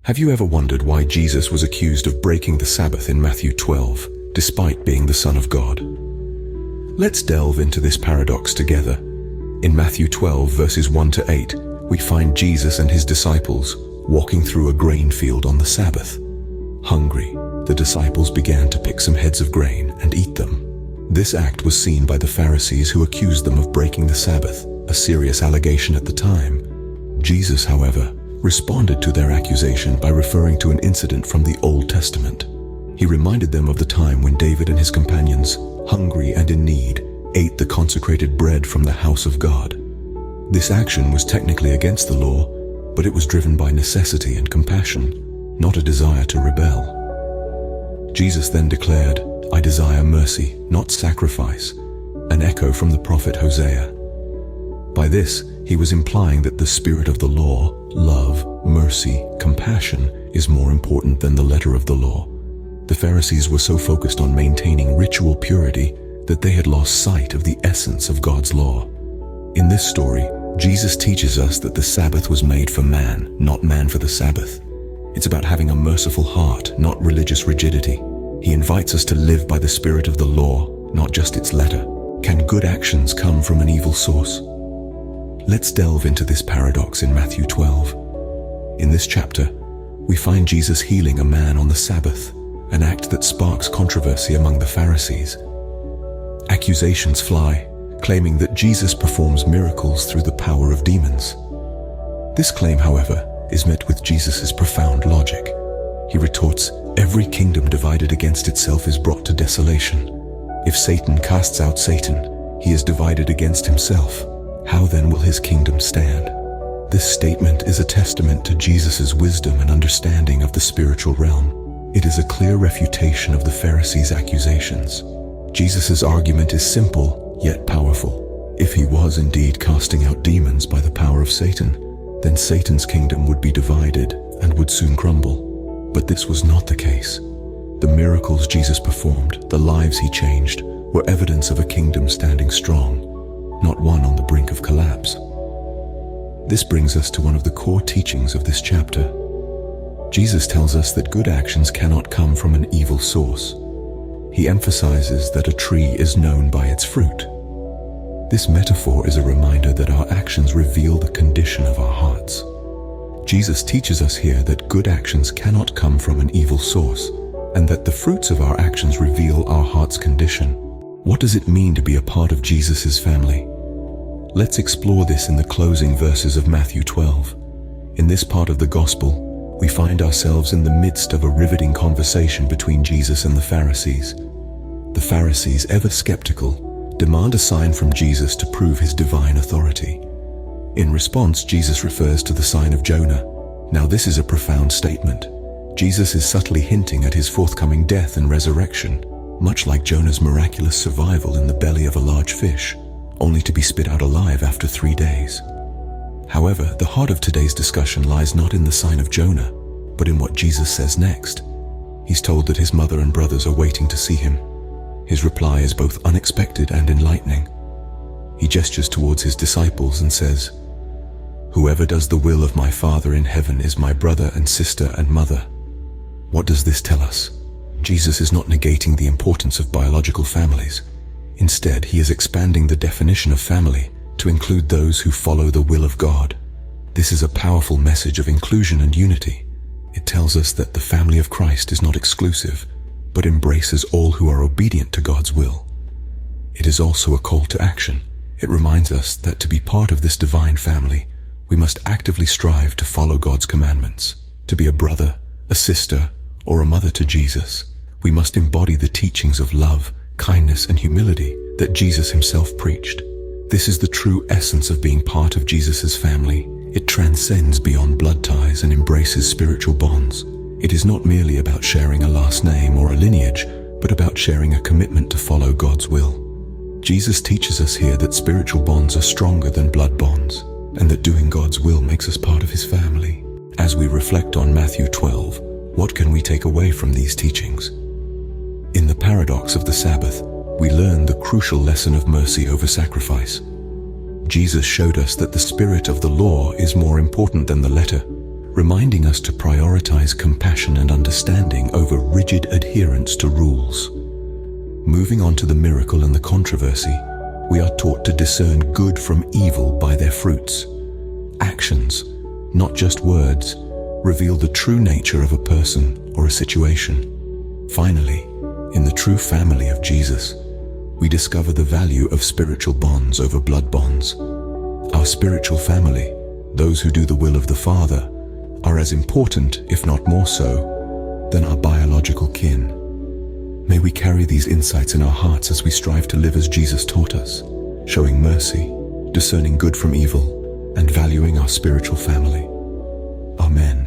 Have you ever wondered why Jesus was accused of breaking the Sabbath in Matthew 12, despite being the Son of God? Let's delve into this paradox together. In Matthew 12, verses 1 to 8, we find Jesus and his disciples walking through a grain field on the Sabbath. Hungry, the disciples began to pick some heads of grain and eat them. This act was seen by the Pharisees, who accused them of breaking the Sabbath, a serious allegation at the time. Jesus, however, responded to their accusation by referring to an incident from the Old Testament. He reminded them of the time when David and his companions, hungry and in need, ate the consecrated bread from the house of God. This action was technically against the law, but it was driven by necessity and compassion, not a desire to rebel. Jesus then declared, "I desire mercy, not sacrifice," an echo from the prophet Hosea. By this, he was implying that the spirit of the law, love, mercy, compassion, is more important than the letter of the law. The Pharisees were so focused on maintaining ritual purity that they had lost sight of the essence of God's law. In this story, Jesus teaches us that the Sabbath was made for man, not man for the Sabbath. It's about having a merciful heart, not religious rigidity. He invites us to live by the spirit of the law, not just its letter. Can good actions come from an evil source? Let's delve into this paradox in Matthew 12. In this chapter, we find Jesus healing a man on the Sabbath, an act that sparks controversy among the Pharisees. Accusations fly, claiming that Jesus performs miracles through the power of demons. This claim, however, is met with Jesus' profound logic. He retorts, "Every kingdom divided against itself is brought to desolation. If Satan casts out Satan, he is divided against himself. How then will his kingdom stand?" This statement is a testament to Jesus' wisdom and understanding of the spiritual realm. It is a clear refutation of the Pharisees' accusations. Jesus' argument is simple, yet powerful. If he was indeed casting out demons by the power of Satan, then Satan's kingdom would be divided and would soon crumble. But this was not the case. The miracles Jesus performed, the lives he changed, were evidence of a kingdom standing strong, not one on the brink of collapse. This brings us to one of the core teachings of this chapter. Jesus tells us that good actions cannot come from an evil source. He emphasizes that a tree is known by its fruit. This metaphor is a reminder that our actions reveal the condition of our hearts. Jesus teaches us here that good actions cannot come from an evil source, and that the fruits of our actions reveal our heart's condition. What does it mean to be a part of Jesus' family? Let's explore this in the closing verses of Matthew 12. In this part of the Gospel, we find ourselves in the midst of a riveting conversation between Jesus and the Pharisees. The Pharisees, ever skeptical, demand a sign from Jesus to prove his divine authority. In response, Jesus refers to the sign of Jonah. Now, this is a profound statement. Jesus is subtly hinting at his forthcoming death and resurrection, much like Jonah's miraculous survival in the belly of a large fish, only to be spit out alive after 3 days. However, the heart of today's discussion lies not in the sign of Jonah, but in what Jesus says next. He's told that his mother and brothers are waiting to see him. His reply is both unexpected and enlightening. He gestures towards his disciples and says, "Whoever does the will of my Father in heaven is my brother and sister and mother." What does this tell us? Jesus is not negating the importance of biological families. Instead, he is expanding the definition of family to include those who follow the will of God. This is a powerful message of inclusion and unity. It tells us that the family of Christ is not exclusive, but embraces all who are obedient to God's will. It is also a call to action. It reminds us that to be part of this divine family, we must actively strive to follow God's commandments. To be a brother, a sister, or a mother to Jesus, we must embody the teachings of love, kindness, and humility that Jesus himself preached. This is the true essence of being part of Jesus' family. It transcends beyond blood ties and embraces spiritual bonds. It is not merely about sharing a last name or a lineage, but about sharing a commitment to follow God's will. Jesus teaches us here that spiritual bonds are stronger than blood bonds, and that doing God's will makes us part of his family. As we reflect on Matthew 12, what can we take away from these teachings? In the paradox of the Sabbath, we learn the crucial lesson of mercy over sacrifice. Jesus showed us that the spirit of the law is more important than the letter. reminding us to prioritize compassion and understanding over rigid adherence to rules. Moving on to the miracle and the controversy, we are taught to discern good from evil by their fruits. Actions, not just words, reveal the true nature of a person or a situation. Finally, in the true family of Jesus, we discover the value of spiritual bonds over blood bonds. Our spiritual family, those who do the will of the Father, are as important, if not more so, than our biological kin. May we carry these insights in our hearts as we strive to live as Jesus taught us, showing mercy, discerning good from evil, and valuing our spiritual family. Amen.